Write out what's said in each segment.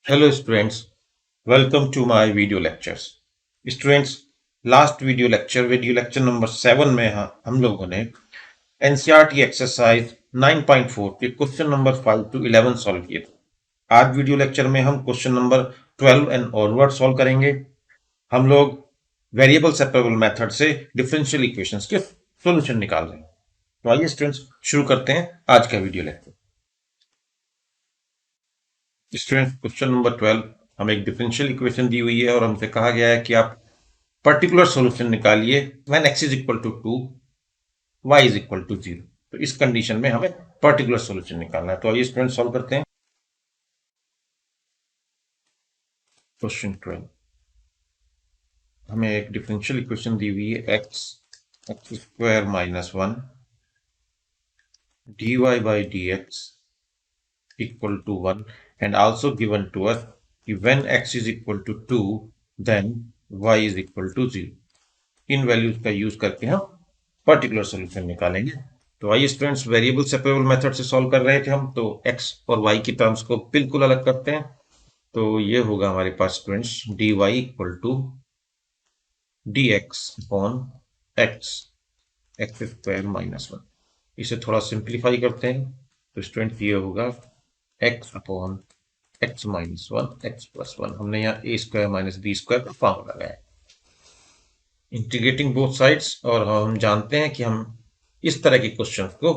Hello students, welcome to my video lectures. Students, last video lecture number 7 में हम लोगों ने एनसीईआरटी एक्सरसाइज 9.4 के क्वेश्चन नंबर 5 to 11 सॉल्व किए थे। आज वीडियो लेक्चर में हम question number 12 and onward solve करेंगे। हम लोग वेरिएबल सेपरेबल मेथड से डिफरेंशियल इक्वेशंस के सॉल्यूशन निकाल रहे हैं। तो आइए स्टूडेंट्स शुरू करते हैं आज का video lecture. Students, question number 12 हमें एक डिफरेंशियल इक्वेशन दी हुई है और हमसे कहा गया है कि आप पर्टिकुलर सॉल्यूशन निकालिए when x is equal to 2, y is equal to 0। तो इस कंडीशन में हमें पर्टिकुलर सॉल्यूशन निकालना है। तो आइए स्टूडेंट सॉल्व करते हैं। क्वेश्चन 12 हमें एक डिफरेंशियल इक्वेशन दी हुई है x square minus 1 dy by dx equal to 1 and also given to us कि when x is equal to 2 then y is equal to 0। In values का यूज करके हम पर्टिकुलर सॉल्यूशन निकालेंगे। तो आइए स्टूडेंट्स, वेरिएबल सेपरेबल मेथड से solve कर रहे थे हम, तो x और y की टर्म्स को बिल्कुल अलग करते हैं। तो ये होगा हमारे पास students dy equal to dx upon x square minus 1। इसे थोड़ा सिंप्लीफाई करते हैं तो स्टूडेंट ये होगा x upon x minus 1 x plus 1। हमने यहाँ a square minus B square का फॉर्मूला लगाया, इंटीग्रेटिंग बोथ साइड्स। और हम जानते हैं कि हम इस तरह के क्वेश्चन को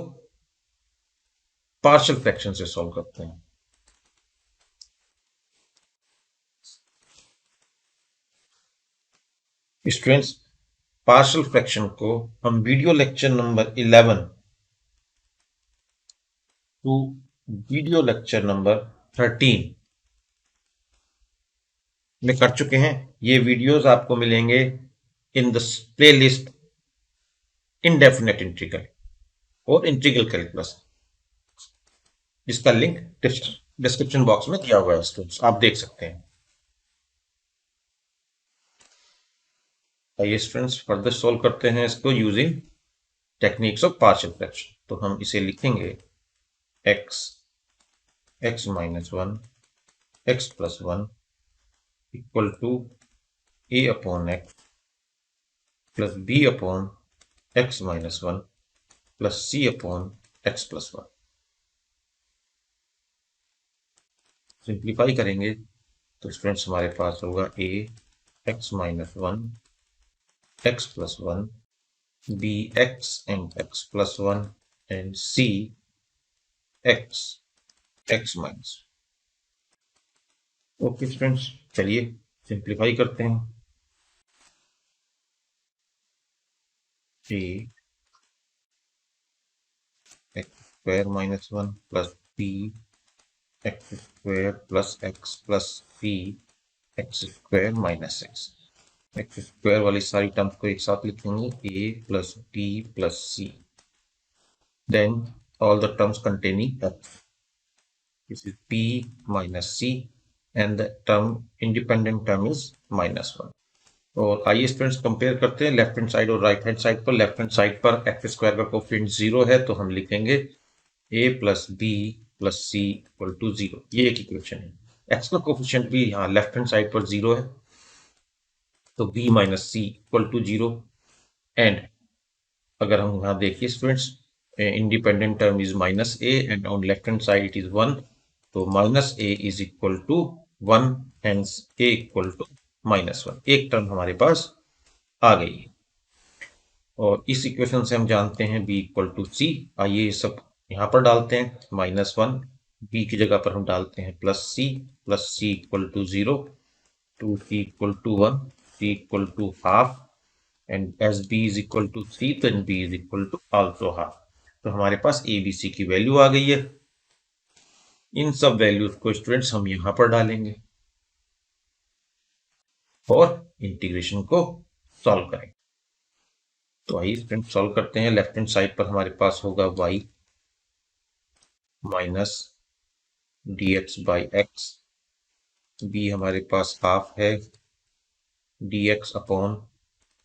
पार्शियल फ्रैक्शन से सॉल्व करते हैं। स्टूडेंट्स, पार्शियल फ्रैक्शन को हम video lecture number 11 to video lecture number 13 में कर चुके हैं। ये वीडियोस आपको मिलेंगे in the playlist indefinite integral और इंटीग्रल कैलकुलस, जिसका लिंक डिस्क्रिप्शन बॉक्स में दिया हुआ है स्टूडेंट्स, आप देख सकते हैं। आइए स्टूडेंट्स फर्दर सॉल्व करते हैं इसको using techniques of partial fraction. तो हम इसे लिखेंगे x minus 1 x plus 1 equal to a upon x plus b upon x minus 1 plus c upon x plus 1। Simplify करेंगे तो स्टूडेंट्स हमारे पास होगा a x minus 1 x plus 1 bx and x plus 1 and c x minus। Okay students, चलिए simplify करते हैं। a x square minus 1 plus b x square plus x plus c x square minus x square वाली सारी terms को एक साथ लिखेंगे a plus b plus c, then all the terms containing x। This is b minus c and the term independent term is minus 1। और आइए students compare करते हैं लेफ्ट हैंड साइड और राइट हैंड साइड पर। Left hand side पर X square का coefficient 0 है, तो हम लिखेंगे a plus B plus C equal to 0। ये एक इक्वेशन है। एक्स का कोफिशिएंट भी यहाँ लेफ्ट हैंड साइड पर 0 है, तो b minus c equal to 0। And अगर हम यहाँ देखिए students, independent term is minus a and on left hand side it is 1, तो minus a is equal to 1 hence a equal to minus 1। एक term हमारे पास आ गई है। और इस इक्वेशन से हम जानते हैं b इक्वल टू सी। आइए ये सब यहाँ पर डालते हैं, माइनस 1 b की जगह पर हम डालते हैं plus C equal to 0, 2c equal to 1, c equal to half and as b is equal to c, तो b is equal to also half. तो हमारे पास ए बी सी की वैल्यू आ गई है। इन सब वैल्यूज को स्टूडेंट्स हम यहां पर डालेंगे और इंटीग्रेशन को सॉल्व करेंगे। तो आइए स्टूडेंट सॉल्व करते हैं। लेफ्ट हैंड साइड पर हमारे पास होगा y minus D x by x, b हमारे पास हाफ है dx upon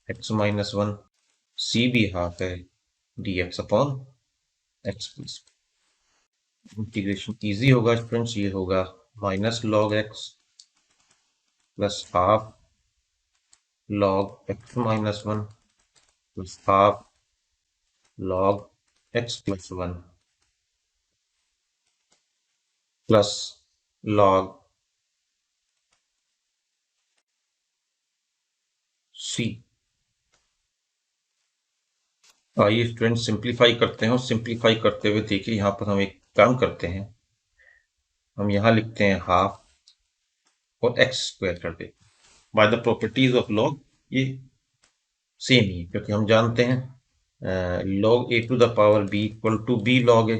x minus 1, c भी हाफ है dx upon x plus. Integration easy होगा स्टूडेंट्स, ये होगा minus log x plus half log x minus 1 plus half log x plus 1 plus log c। आइए student simplify करते हैं और simplify करते हुए देखिए यहाँ पर हम एक काम करते हैं, हम यहाँ लिखते हैं हाफ और एक्स स्क्वायर कर देते हैं। By the properties of log ये सेम ही है, क्योंकि हम जानते हैं log A to the power B equal to B log A.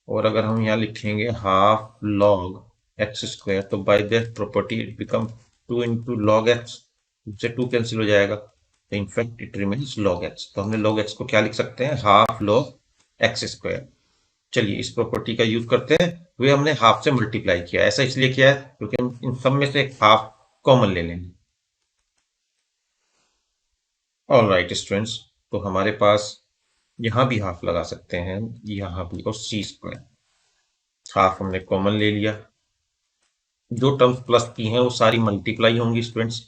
और अगर हम यहाँ लिखेंगे हाफ लॉग एक्स स्क्वायर तो by that property it become 2 into log X, उससे 2 कैंसिल हो जाएगा, तो in fact it remains log X. तो हमने लॉग एक्स को क्या लिख सकते हैं, हाफ लॉग एक्स स्क्वायर। चलिए इस प्रॉपर्टी का यूज करते हैं, वे हमने हाफ से मल्टीप्लाई किया, ऐसा इसलिए किया है क्योंकि हम इन सब में से एक हाफ कॉमन ले लेंगे। ऑल राइट स्टूडेंट्स, तो हमारे पास यहाँ भी हाफ लगा सकते हैं, यहाँ भी, और सी स्क्वायर हाफ हमने कॉमन ले लिया। जो टर्म्स प्लस की हैं वो सारी मल्टीप्लाई होंगी स्टूडेंट्स,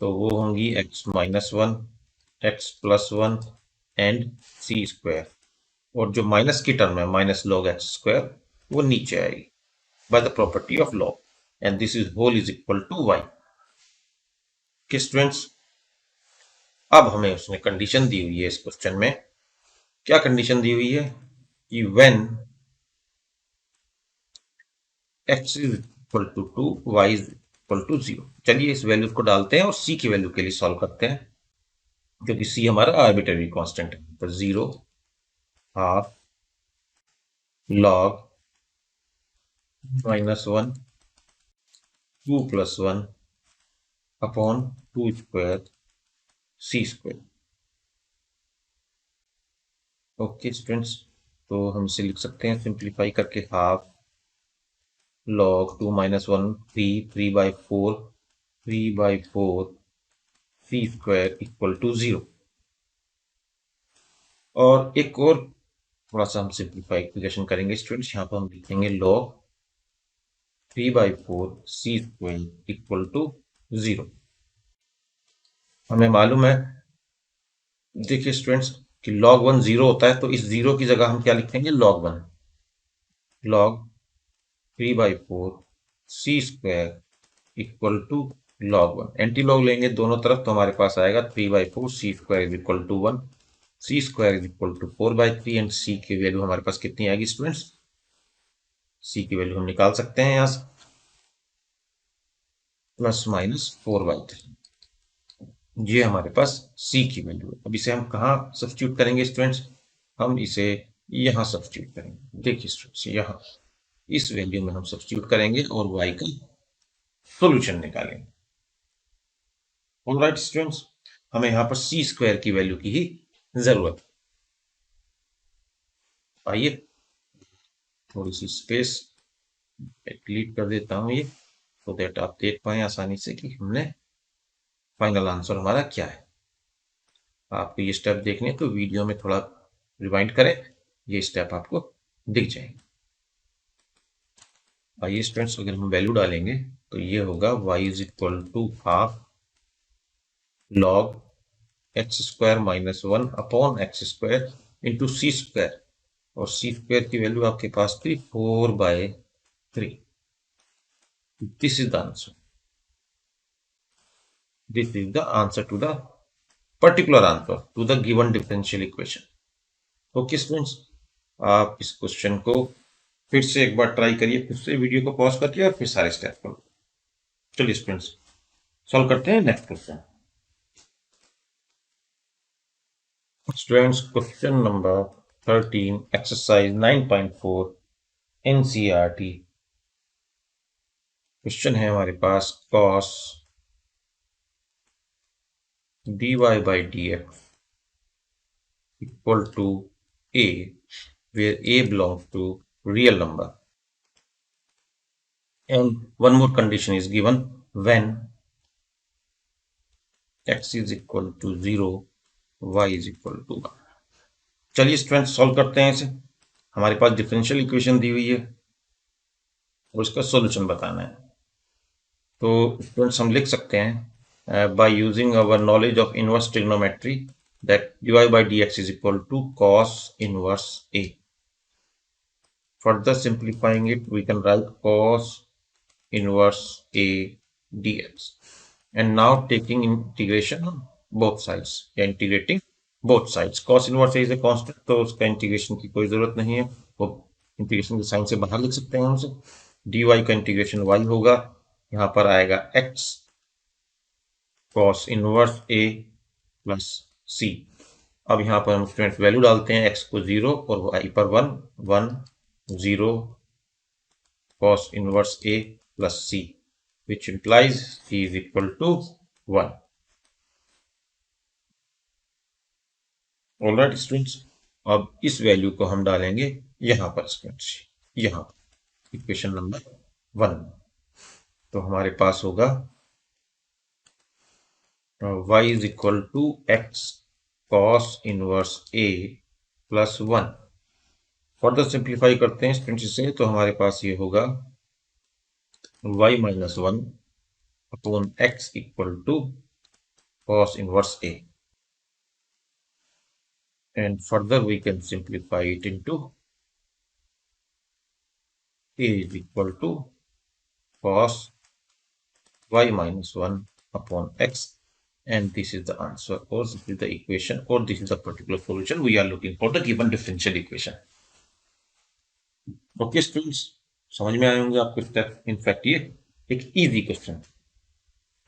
तो वो होंगी x minus 1, x plus 1 and c square. और जो माइनस की टर्म है माइनस लॉग एक्स स्क्वायर वो नीचे आएगी by the property of log, and this is whole is equal to y. कि स्टूडेंट्स अब हमें उसने कंडीशन दी हुई है इस क्वेश्चन में, क्या कंडीशन दी हुई है कि when x is equal to 2 y is equal to 0। चलिए इस वैल्यू को डालते हैं और c की वैल्यू के लिए सॉल्व करते हैं, क्योंकि c हमारा आर्बिट्ररी कांस्टेंट है। तो 0 half log minus 1 2 plus 1 upon 2 square C square. Okay students, तो हम इसे लिख सकते हैं सिंप्लीफाई करके, half log 2 minus 1 3 by 4 3 by 4 c square equal to 0। और एक और थोड़ा सा हम सिंप्लीफिकेशन करेंगे स्टूडेंट्स, यहाँ पर हम लिखेंगे log 3 by 4 c square equal to 0। हमें मालूम है, देखिए स्टूडेंट्स, कि log 1 0 होता है, तो इस 0 की जगह हम क्या लिखेंगे, log 1 log 3 by 4 c square equal to log 1। Anti log लेंगे दोनों तरफ तो हमारे पास आएगा 3 by 4 c square is equal to 1, c square is equal to 4 by 3 and c की वैल्यू हमारे पास कितनी आएगी स्टूडेंट्स, c की वैल्यू हम निकाल सकते हैं यहां से प्लस माइनस 4 by 3। ये हमारे पास c की वैल्यू है। अब इसे हम कहाँ सब्स्टिट्यूट करेंगे स्टूडेंट्स, हम इसे यहाँ सब्स्टिट्यूट करेंगे। देखिए स्टूडेंट्स, यहाँ इस वैल्यू में हम सब्स्टिट्यूट करेंगे और y का सोल्यूशन निकालेंगे। ऑलराइट स्टूडेंट्स, हमें यहाँ पर सी स्क्वायर की वैल्यू की ही जरूरत। आइए थोड़ी सी स्पेस डिलीट कर देता हूँ ये, तो दैट आप देख पाए आसानी से कि हमने फाइनल आंसर हमारा क्या है। आपको ये स्टेप देखने तो वीडियो में थोड़ा रिवाइंड करें, ये स्टेप आपको दिख जाएंगे। आइए स्टूडेंट्स, अगर हम वैल्यू डालेंगे तो ये होगा y is equal to half log x square minus 1 upon x square into c square, और सी स्क्वायर की वैल्यू आपके पास थी 4/3। This is the answer, this is the answer to the particular answer to the given differential equation. Okay students, आप इस question को फिर से एक बार ट्राई करिए, फिर से वीडियो को पॉज करके और फिर सारे स्टेप करो। चलिए स्टूडेंट्स सॉल्व करते हैं next question. Students question number 13 exercise 9.4 NCERT. Question है हमारे पास cos dy by dx equal to a, where a belongs to real number, and one more condition is given when x is equal to 0 y is equal to 1। चलिए students solve करते हैं इसे। हमारे पास differential equation दी हुई है और इसका solution बताना है। तो स्टूडेंट्स हम लिख सकते हैं by using our knowledge of inverse trigonometry that dy by dx is equal to cos inverse a. Further simplifying it, we can write cos inverse a dx. And now taking integration on both sides या integrating both sides. Cos inverse a is a constant, तो उसका integration की कोई जरूरत नहीं है, वो integration के साइन से बाहर लिख सकते हैं हम उसे. dy का इंटीग्रेशन y होगा, यहाँ पर आएगा x cos inverse a plus c. अब यहाँ पर हम स्टूडेंट वैल्यू डालते हैं, x को 0 और y पर 1, 1 0 cos inverse a plus c, which implies c is equal to 1. Alright students, अब इस वैल्यू को हम डालेंगे यहां पर स्टूडेंट्स, यहां इक्वेशन नंबर 1. तो हमारे पास होगा y is equal to x cos inverse a plus 1. Further simplify करते हैं स्टूडेंट्स इसे, तो हमारे पास ये होगा y minus 1 upon x equal to cos inverse a. And further we can simplify it into a is equal to cos y minus 1 upon x, and this is the answer, or this is the equation, or this is the particular solution we are looking for the given differential equation. Okay students, समझ में आए होंगे आपको step. In fact ये एक easy question.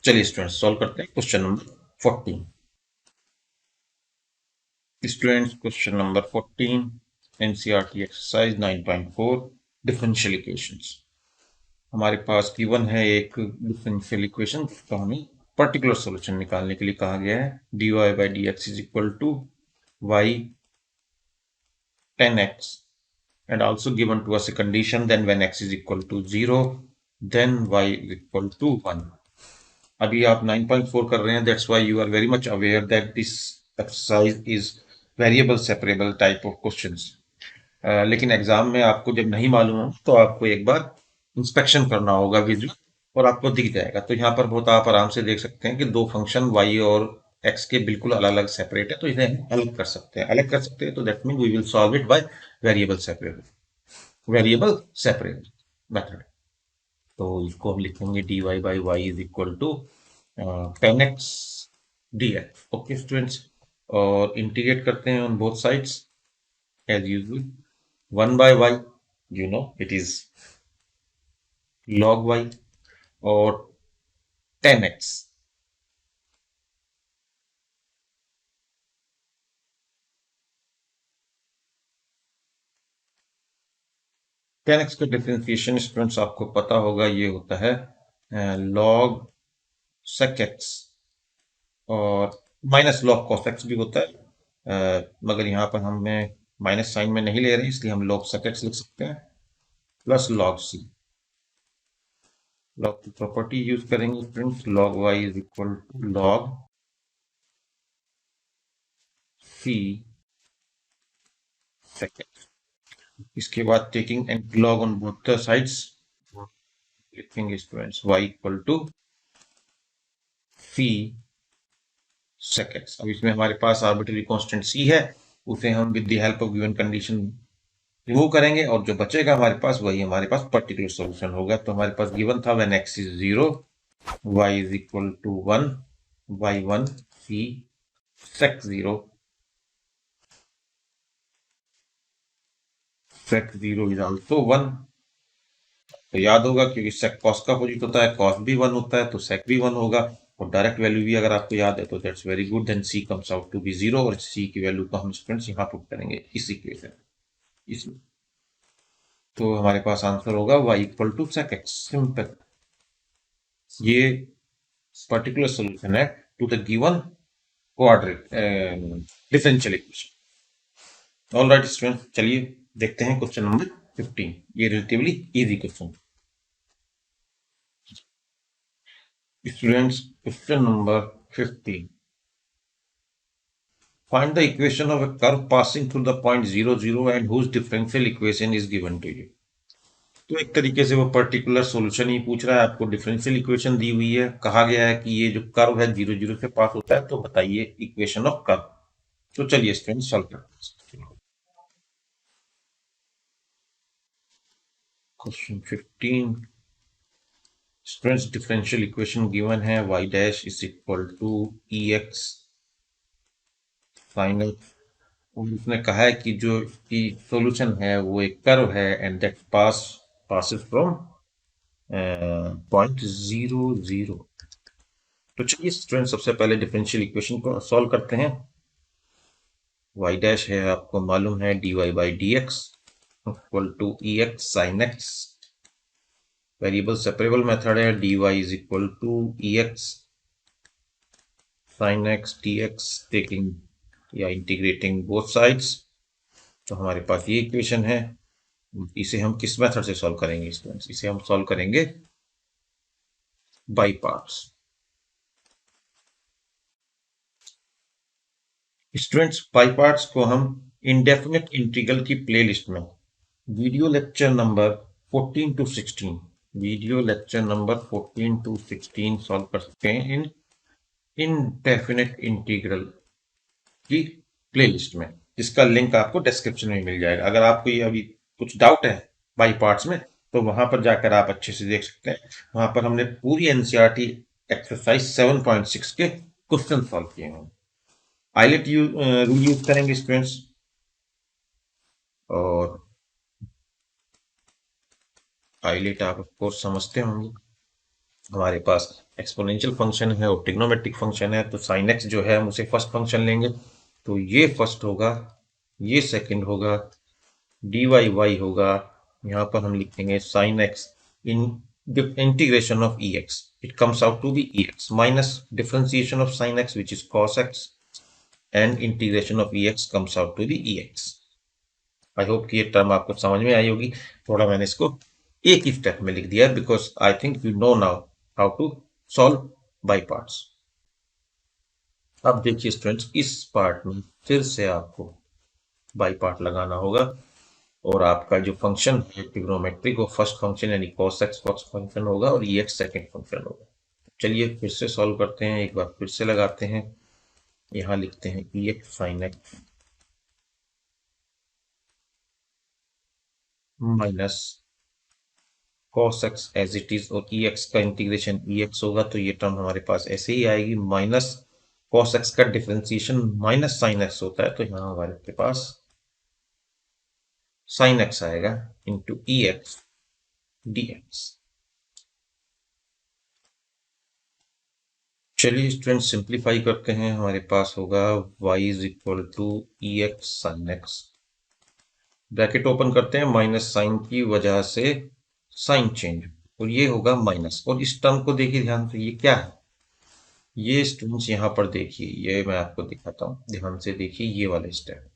चलिए students solve करते हैं question number 14. Students question number 14, NCERT exercise 9.4, differential equations. हमारे पास गिवन है एक डिफरेंशियल इक्वेशन, तो हमें पर्टिकुलर सॉल्यूशन निकालने के लिए कहा गया है. dy by dx is equal to y 10x, and also given to us a condition, then when x is equal to 0 then y is equal to 1. अभी आप 9.4 कर रहे हैं, that's why you are very much aware that this exercise is variable separable type of questions. लेकिन exam में आपको जब नहीं मालूम हो तो आपको एक बार इंस्पेक्शन करना होगा विजुअल, और आपको दिख जाएगा. तो यहाँ पर बहुत आप आराम से देख सकते हैं कि दो फंक्शन y और x के बिल्कुल अलग अलग सेपरेट है, तो इन्हें अलग कर सकते हैं. अलग कर सकते हैं तो that mean we will solve it by variable separable method. तो इसको हम लिखेंगे dy by y is equal to 10x dx. Okay students, और इंटीग्रेट करते हैं on both sides as usual. 1 by y, you know it is log y, और 10x. का differentiation students आपको पता होगा, ये होता है log sec x, और माइनस log cos x भी होता है. मगर यहाँ पर हमें माइनस साइन में नहीं ले रहे हैं, इसलिए हम log sec x लिख सकते हैं प्लस log c. लॉग की प्रॉपर्टी यूज करेंगे friends. log y is equal to log c sec x. इसके बाद taking and log on both the sides लिखेंगे students y equal to c sec x. अब इसमें हमारे पास आर्बिट्ररी कांस्टेंट c है, उसे हम with the help of given condition remove करेंगे, और जो बचेगा हमारे पास वही हमारे पास पर्टिकुलर सॉल्यूशन होगा. तो हमारे पास गिवन था when x is 0 y is equal to 1 y1 c sec 0 sec 0 is also 1. तो याद होगा क्योंकि sec cos का अपोजिट होता है, cos भी 1 होता है, तो sec भी 1 होगा. और डायरेक्ट वैल्यू भी अगर आपको याद है तो that's very good. Then c comes out to be 0, और c की वैल्यू को हम स्टूडेंट्स यहाँ पुट करेंगे इस इक्वेशन इसमें. तो हमारे पास आंसर होगा y equal to sec x. Simple. ये पर्टिकुलर सॉल्यूशन है to the given quadrate differential equation. Alright students, चलिए देखते हैं क्वेश्चन नंबर 15. ये relatively easy question. Students, question number 15. Find the equation of a curve passing through the point 0, 0 and whose differential equation is given to you. तो एक तरीके से वो particular solution ही पूछ रहा है, आपको डिफरेंशियल इक्वेशन दी हुई है, कहा गया है कि ये जो कर्व है 0 0 से पास होता है, तो बताइए इक्वेशन ऑफ कर्व। तो चलिए स्टूडेंट सॉल्व करते हैं। Question 15 students, differential equation given है y dash is equal to E x sine x, और उसने कहा है कि जो कि सॉल्यूशन है वो एक कर्व है and that passes from point 0 0। तो चलिए स्टूडेंट सबसे पहले डिफरेंशियल इक्वेशन को सॉल्व करते हैं। y डैश है, आपको मालूम है dy by d x equal to E x sine x. Variable separable method है, dy is equal to E x sine x D x taking या इंटीग्रेटिंग बोथ साइड्स। तो हमारे पास ये इक्वेशन है। इसे हम किस मेथड से सॉल्व करेंगे स्टूडेंट्स? इसे हम सॉल्व करेंगे by parts. Students by parts को हम इंडेफिनिट इंटीग्रल की प्लेलिस्ट में video lecture number 14 to 16 solve कर सकते हैं इन इनडेफिनिट इंटीग्रल की प्लेलिस्ट में, जिसका लिंक आपको डिस्क्रिप्शन में मिल जाएगा। अगर आपको ये अभी कुछ डाउट है बाई पार्ट्स में, तो वहां पर जाकर आप अच्छे से देख सकते हैं। वहां पर हमने पूरी एनसीईआरटी एक्सरसाइज 7.6 के क्वेश्चन सॉल्व किए हैं। आइलेट रूल यूज करेंगे स्टूडेंट्स, और आइलेट आप ऑफकोर्स समझते होंगे। हमारे पास एक्सपोनेंशियल फंक्शन है और ट्रिग्नोमेट्रिक फंक्शन है, तो साइन एक्स जो है हम उसे फर्स्ट फंक्शन लेंगे, तो ये फर्स्ट होगा, ये सेकंड होगा, डी वाई वाई होगा। यहाँ पर हम लिखेंगे sine x in integration of e x, it comes out to be e x minus differentiation of sine x which is cos x and integration of e x comes out to be e x. I hope कि ये term आपको समझ में आई होगी। थोड़ा मैंने इसको एक ही स्टेप में लिख दिया है because I think you know now how to solve by parts. अब देखिए स्टूडेंट्स, इस पार्ट में फिर से आपको बाई पार्ट लगाना होगा, और आपका जो फंक्शन है ट्रिग्नोमेट्रिक वो फर्स्ट फंक्शन यानी cos x फर्स्ट फंक्शन होगा और ये x सेकंड फंक्शन होगा। चलिए फिर से सॉल्व करते हैं, एक बार फिर से लगाते हैं। यहाँ लिखते हैं E x sine x minus cos x as it is, और ई एक्स का इंटीग्रेशन ई एक्स होगा, तो ये टर्म हमारे पास ऐसे ही आएगी, माइनस cos x का डिफरेंशिएशन माइनस साइन एक्स होता है, तो यहाँ हमारे पास साइन एक्स आएगा into E X D X. चलिए स्टूडेंट सिंप्लीफाई करते हैं, हमारे पास होगा y is equal to E x sine X, bracket open करते हैं, माइनस साइन की वजह से साइन चेंज, और ये होगा माइनस। और इस टर्म को देखिए ध्यान से, ये क्या है? ये स्टूडेंट्स यहाँ पर देखिए, ये मैं आपको दिखाता हूँ, ध्यान से देखिए, ये वाला स्टेप,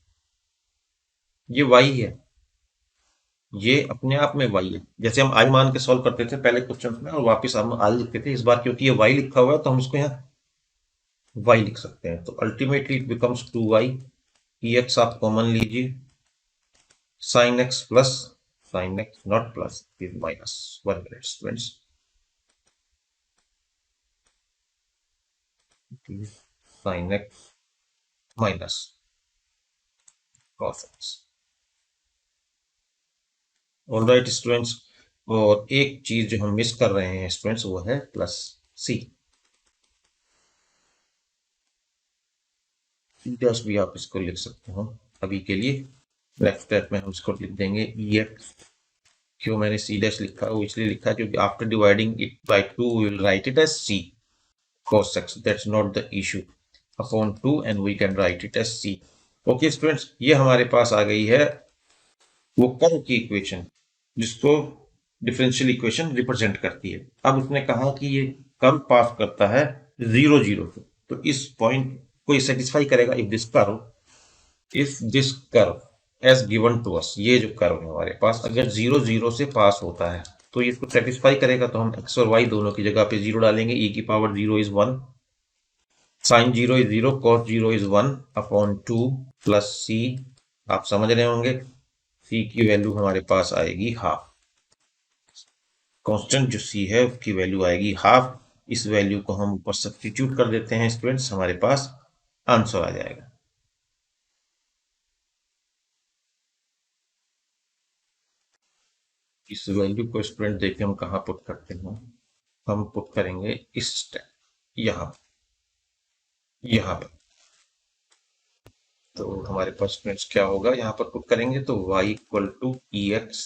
ये y है, ये अपने आप में y है। जैसे हम i मान के सॉल्व करते थे पहले क्वेश्चन में और वापस हम i लिखते थे, इस बार क्योंकि ये y लिखा हुआ है तो हम इसको यहाँ y लिख सकते हैं, तो ultimately it becomes 2y। E x आप कॉमन लीजिए, sine x plus sine x not plus is minus. 1 minute students, sine x minus cos x. Alright students, और एक चीज जो हम मिस कर रहे हैं स्टूडेंट्स वो है प्लस सी। सी डैश भी आप इसको लिख सकते हो अभी के लिए, नेक्स्ट स्टेप में हम इसको लिख देंगे ई एक्स। क्यों मैंने सी डैश लिखा, वो इसलिए लिखा क्योंकि after dividing it by 2 we will write it as c cos x, that's not the issue, upon 2 and we can write it as c। Okay students, ये हमारे पास आ गई है वो कर्व की इक्वेशन जिसको डिफरेंशियल इक्वेशन रिप्रेजेंट करती है। अब उसने कहा कि ये कर्व पास करता है 0 0 से, तो इस पॉइंट को ये सेटिस्फाई करेगा if this curve as given to us, ये जो कर्व है हमारे पास अगर 0 0 से पास होता है तो ये इसको सेटिस्फाई करेगा, तो हम x और y दोनों की जगह पे 0 डालेंगे। e की power 0 is 1, sine 0 is 0, cos 0 is 1 upon 2 plus c, आप समझ रहे होंगे c की वैल्यू हमारे पास आएगी हाफ। कांस्टेंट जो सी है उसकी वैल्यू आएगी हाफ। इस वैल्यू को हम ऊपर सब्स्टिट्यूट कर देते हैं स्टूडेंट्स, हमारे पास आंसर आ जाएगा। इस वैल्यू को स्टूडेंट देखिए हम कहाँ पुट करते हैं। हम पुट करेंगे इस स्टेप, यहाँ यहाँ पर। तो हमारे पास स्टूडेंट्स क्या होगा, यहाँ पर पुट करेंगे तो y equal to E x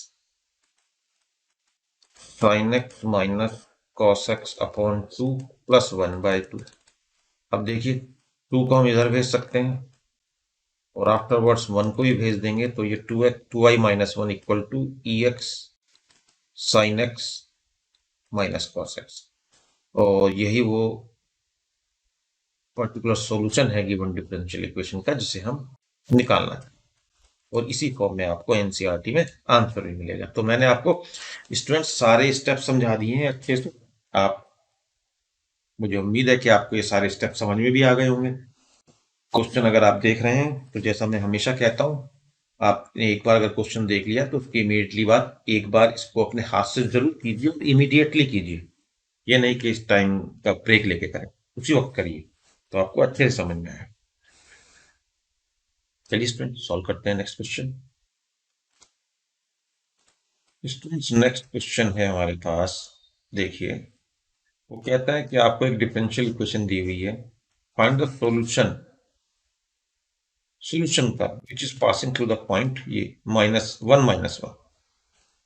sine x minus cos x upon 2 plus 1/2। अब देखिए 2 को हम इधर भेज सकते हैं और आफ्टरवर्ड्स 1 को भी भेज देंगे, तो ये 2y minus 1 equal to E x sine x minus cos x. और यही वो पर्टिकुलर सॉल्यूशन है गिवन डिफरेंशियल इक्वेशन का, जिसे हम निकालना है। और इसी फॉर्म में आपको एनसीईआरटी में आंसर भी मिलेगा। तो मैंने आपको स्टूडेंट सारे स्टेप समझा दिए हैं अच्छे से। आप, मुझे उम्मीद है कि आपको ये सारे स्टेप समझ में भी आ गए होंगे। क्वेश्चन अगर आप देख रहे हैं तो जैसा मैं हमेशा कहता हूँ, आपने एक बार अगर क्वेश्चन देख लिया तो उसकी इमीडिएटली बाद एक बार इसको अपने हाथ से जरूर कीजिए और इमीडिएटली कीजिए। ये नहीं कि इस टाइम का ब्रेक लेके करें, उसी वक्त करिए तो आपको अच्छे से समझ में आए। चलिए स्टूडेंट सॉल्व करते हैं next question. Students next question है हमारे पास, देखिए वो कहता है कि आपको एक डिफरेंशियल इक्वेशन दी हुई है, फाइंड द सॉल्यूशन का which is passing through the point ये -1 - 1।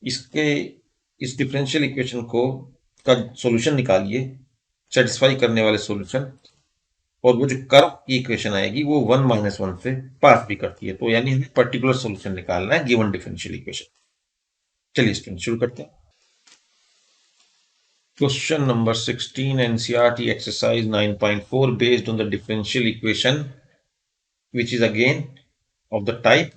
इसके इस डिफरेंशियल इक्वेशन को का सॉल्यूशन निकालिए, सेटिस्फाई करने वाले सॉल्यूशन। और वो जो कर्व की इक्वेशन आएगी वो 1 - 1 से पास भी करती है। तो यानी हमें पर्टिकुलर सॉल्यूशन निकालना है गिवन डिफरेंशियल इक्वेशन। चलिए स्टूडेंट शुरू करते हैं। Question number 16 NCERT exercise 9.4 based on the differential equation which is again of the type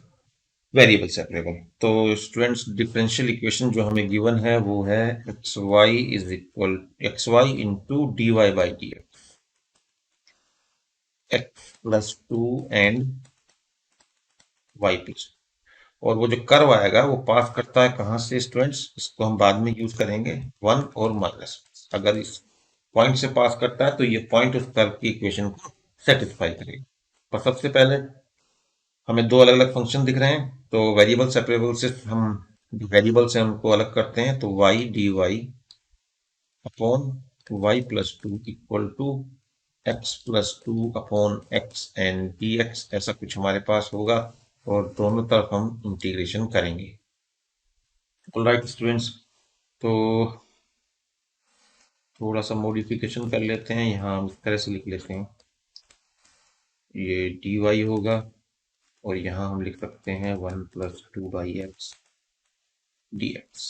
variable separable. तो स्टूडेंट्स डिफरेंशियल इक्वेशन जो हमें गिवन है वो है x y is equal x y into d y by d x plus 2 and y plus. और वो जो curve आएगा वो पास करता है कहाँ से स्टूडेंट्स, इसको हम बाद में यूज करेंगे 1 और माइनस। अगर इस पॉइंट से पास करता है तो ये पॉइंट उस कर्व की इक्वेशन को सेटिस्फाई करेगा। पर सबसे पहले हमें दो अलग अलग फंक्शन दिख रहे हैं, तो वेरिएबल सेपरेबल से हम वेरिएबल से हमको अलग करते हैं। तो y d y upon y plus 2 equal to x plus 2 upon x and d x, ऐसा कुछ हमारे पास होगा। और दोनों तरफ हम इंटीग्रेशन करेंगे। ऑलराइट स्टूडेंट्स, तो थोड़ा सा मॉडिफिकेशन कर लेते हैं, यहाँ हम इस तरह से लिख लेते हैं, ये डी वाई होगा और यहाँ हम लिख सकते हैं 1 + 2/x dx।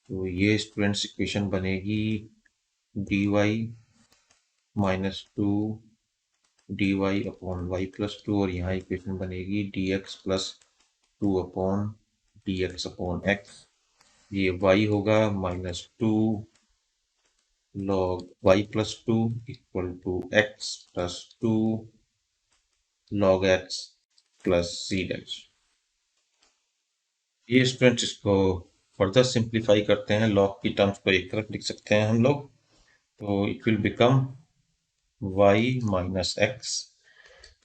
तो ये स्टूडेंट्स इक्वेशन बनेगी dy -2 dy अपॉन y + 2 और यहाँ इक्वेशन बनेगी dx + 2 upon dx upon x। ये y होगा -2 log y + 2 equal to x + 2 log x + c dash. ये स्टूडेंट्स इसको फर्दर सिंप्लीफाई करते हैं, लॉग की टर्म्स को एक तरफ लिख सकते हैं हम लोग। तो it will become y - x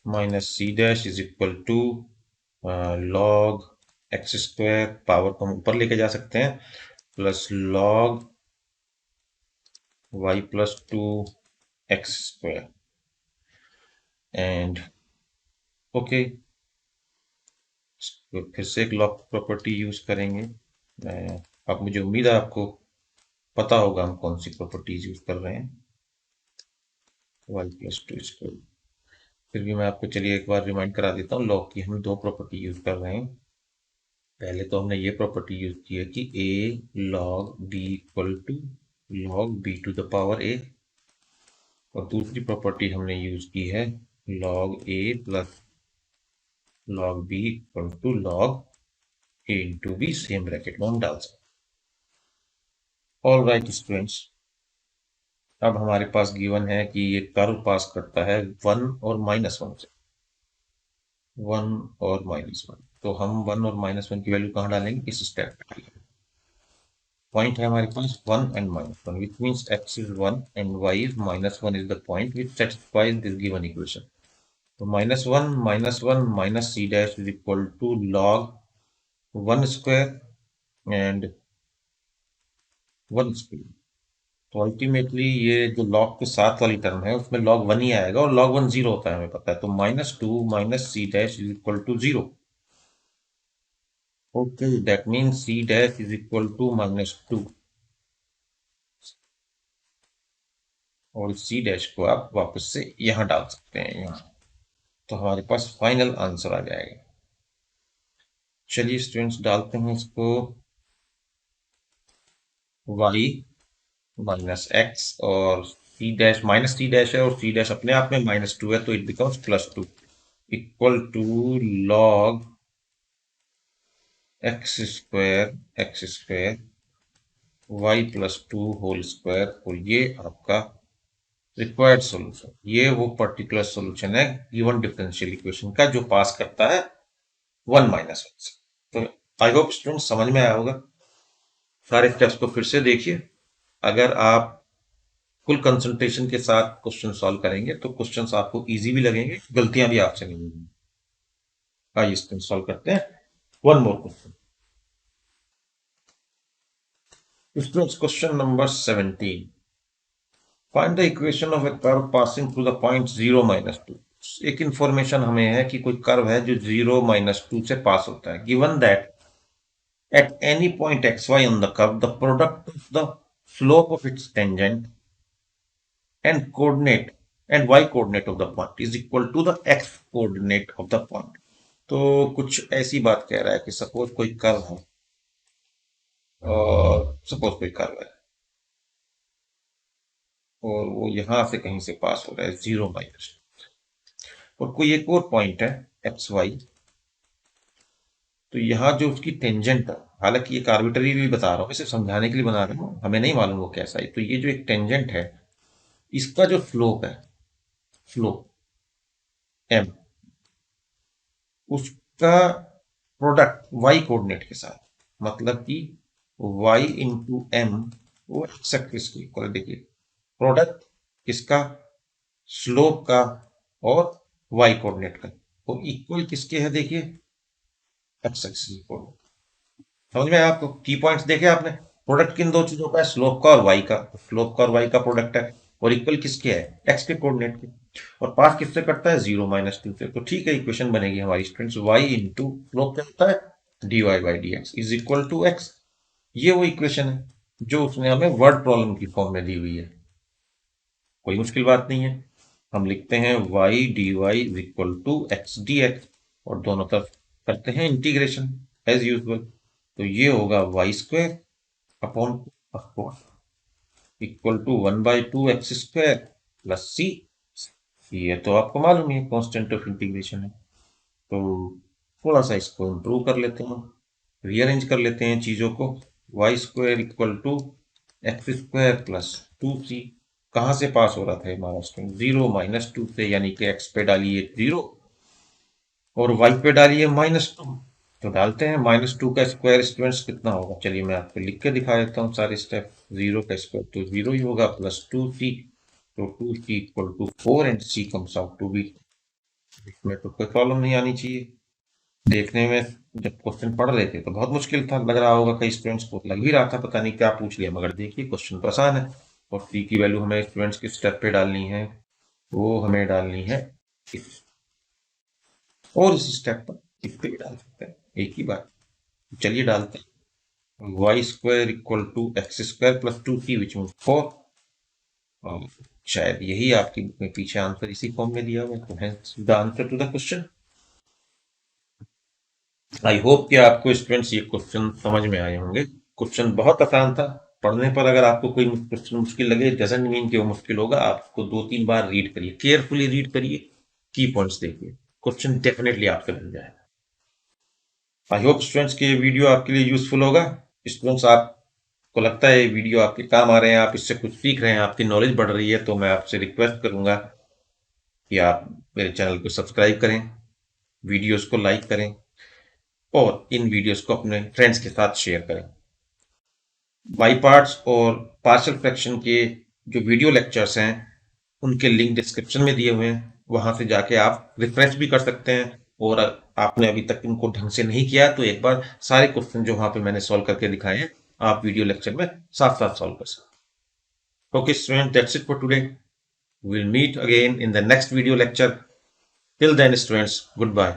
- c dash is equal to log x², power को हम ऊपर लेके जा सकते हैं, plus log y + 2x²। And okay, फिर से एक लॉग प्रॉपर्टी यूज करेंगे। अब मुझे उम्मीद है आपको पता होगा हम कौन सी प्रॉपर्टीज यूज कर रहे हैं। y + 2²। फिर भी मैं आपको चलिए एक बार रिमाइंड करा देता हूँ, लॉग की हम दो प्रॉपर्टी यूज कर रहे हैं। पहले तो हमने ये प्रॉपर्टी यूज की है कि a log b equal to log b to the power a। और दूसरी प्रॉपर्टी हमने यूज की है log a plus log b equal to log a into b, same bracket में हम डाल सकते हैं। ऑल राइट स्टूडेंट्स, अब हमारे पास गिवन है कि ये कर्व पास करता है 1 और -1 से, 1 और -1। तो हम 1 और -1 की वैल्यू कहाँ डालेंगे, इस स्टेप पे डालेंगे। पॉइंट है हमारे पास 1 and -1, which means x is 1 and y is -1 is the point which satisfies this given equation. तो -1 -1 minus c dash is equal to log 1 square and 1 square. तो अल्टीमेटली ये जो log के साथ वाली टर्म है उसमें log 1 ही आएगा और log 1 0 होता है हमें पता है, तो -2 minus c dash is equal to 0. Okay, that means c dash is equal to -2. और सी डैश को आप वापस से यहां डाल सकते हैं, यहाँ, तो हमारे पास फाइनल आंसर आ जाएगा। चलिए स्टूडेंट्स डालते हैं इसको, y माइनस एक्स और c dash minus c dash है और सी डैश अपने आप में -2 है, तो it becomes +2 equal to log x square y +2 whole square, और ये आपका रिक्वायर्ड सॉल्यूशन, ये वो पर्टिकुलर सॉल्यूशन है गिवन डिफरेंशियल इक्वेशन का जो पास करता है 1 -1 से। तो आई होप स्टूडेंट समझ में आया होगा। सारे स्टेप्स को फिर से देखिए, अगर आप फुल कंसंट्रेशन के साथ क्वेश्चन सॉल्व करेंगे तो क्वेश्चंस आपको इजी भी लगेंगे, गलतियां भी आपसे नहीं होंगी। आइए स्टूडेंट सॉल्व करते हैं one more question. Students question number 17, find the equation of A curve passing through the point 0 -2। एक इंफॉर्मेशन हमें है कि कोई कर्व है जो 0 -2 से पास होता है, given that at any point xy on the curve, the product of the slope of its tangent and coordinate and y coordinate of the point is equal to the x coordinate of the point. तो कुछ ऐसी बात कह रहा है कि suppose कोई curve है, और सपोज कोई कर्व है और वो यहां से कहीं से पास हो रहा है 0 माइनस, और कोई एक और पॉइंट है एक्स वाई, तो यहाँ जो उसकी टेंजेंट है, हालांकि एक आर्बिट्ररी भी बता रहा हूँ, इसे समझाने के लिए बना रहा हूँ, हमें नहीं मालूम वो कैसा है, तो ये जो एक टेंजेंट है इसका जो स्लोप है, स्लोप एम, उसका प्रोडक्ट वाई कोऑर्डिनेट के साथ, मतलब कि वाई इंटू एम वो एक्स एक्सिस की इक्वल, देखिए प्रोडक्ट किसका, स्लोप का और वाई कोऑर्डिनेट का, वो इक्वल किसके है, देखिए एक्स एक्सिस इक्वल। समझ में आया आपको, की पॉइंट्स देखे आपने, प्रोडक्ट किन दो चीजों का है, स्लोप का और वाई का, स्लोप का और वाई का प्रोडक्ट है, और इक्वल किसके है, एक्स के कोऑर्डिनेट के, और पास किससे करता है 0 -2 से, तो ठीक है इक्वेशन बनेगी हमारी स्टूडेंट्स, वाई इंटू स्लोप क्या होता है dy by d x is equal to x. ये वो इक्वेशन है जो उसने हमें वर्ड प्रॉब्लम की फॉर्म में दी हुई है, कोई मुश्किल बात नहीं है। हम लिखते हैं y d y is equal to x D x, और दोनों तरफ करते हैं इंटीग्रेशन एज यूजल, तो ये होगा Y square upon equal to 1/2 X square plus C, ये तो आपको मालूम है कांस्टेंट ऑफ इंटीग्रेशन है। तो थोड़ा सा इसको इम्प्रूव कर लेते हैं, रीअरेंज कर लेते हैं चीजों को, y square equal to x square plus 2c, कहाँ से पास हो रहा था हमारा स्टूडेंट 0 -2 से, यानी कि एक्स पे डालिए 0 और वाई पे डालिए -2, तो डालते हैं -2 का स्क्वायर स्टूडेंट्स कितना होगा, चलिए मैं आपको लिख के दिखा देता हूँ सारे स्टेप। 0 का स्क्वायर तो 0 ही होगा प्लस 2c, तो 2c equal to 4 and c comes out to be, इसमें तो कोई प्रॉब्लम नहीं आनी चाहिए। देखने में जब क्वेश्चन पढ़ रहे थे तो बहुत मुश्किल था, लग रहा होगा कई स्टूडेंट्स को, लग भी रहा था पता नहीं क्या पूछ लिया, मगर देखिए क्वेश्चन तो आसान है, और सी की वैल्यू हमें स्टूडेंट्स किस स्टेप पे डालनी है, वो हमें डालनी है इस, और इस स्टेप पर इस पे भी डाल सकते हैं, एक ही बात। चलिए डालते हैं y square equal to x square plus 2c which mean 4, और शायद यही आपकी बुक में पीछे आंसर इसी फॉर्म में दिया हुआ है, तो है the answer to the question. I hope कि आपको स्टूडेंट्स ये क्वेश्चन समझ में आए होंगे, क्वेश्चन बहुत आसान था, पढ़ने पर अगर आपको कोई क्वेश्चन मुश्किल लगे डजंट मीन कि वो मुश्किल होगा, आपको 2-3 बार रीड करिए, केयरफुली रीड करिए, की पॉइंट्स देखिए, क्वेश्चन डेफिनेटली आपसे बन जाएगा। आई होप स्टूडेंट्स कि ये वीडियो आपके लिए यूजफुल होगा। स्टूडेंट्स आपको लगता है ये वीडियो आपके काम आ रहे हैं, आप इससे कुछ सीख रहे हैं, आपकी नॉलेज बढ़ रही है, तो मैं आपसे रिक्वेस्ट करूंगा कि आप मेरे चैनल को सब्सक्राइब करें, वीडियोस को लाइक करें और इन वीडियोस को अपने फ्रेंड्स के साथ शेयर करें। बाई पार्ट्स और पार्शियल फ्रैक्शन के जो वीडियो लेक्चर्स हैं उनके लिंक डिस्क्रिप्शन में दिए हुए हैं, वहां से जाके आप रिफ्रेश भी कर सकते हैं। और आपने अभी तक इनको ढंग से नहीं किया तो एक बार सारे क्वेश्चन जो वहां पे मैंने सॉल्व करके दिखाए हैं आप वीडियो लेक्चर में साथ साथ सॉल्व कर सकते हैं। Okay student, that's it for today. We'll meet again in the next video lecture. Till then, students, goodbye.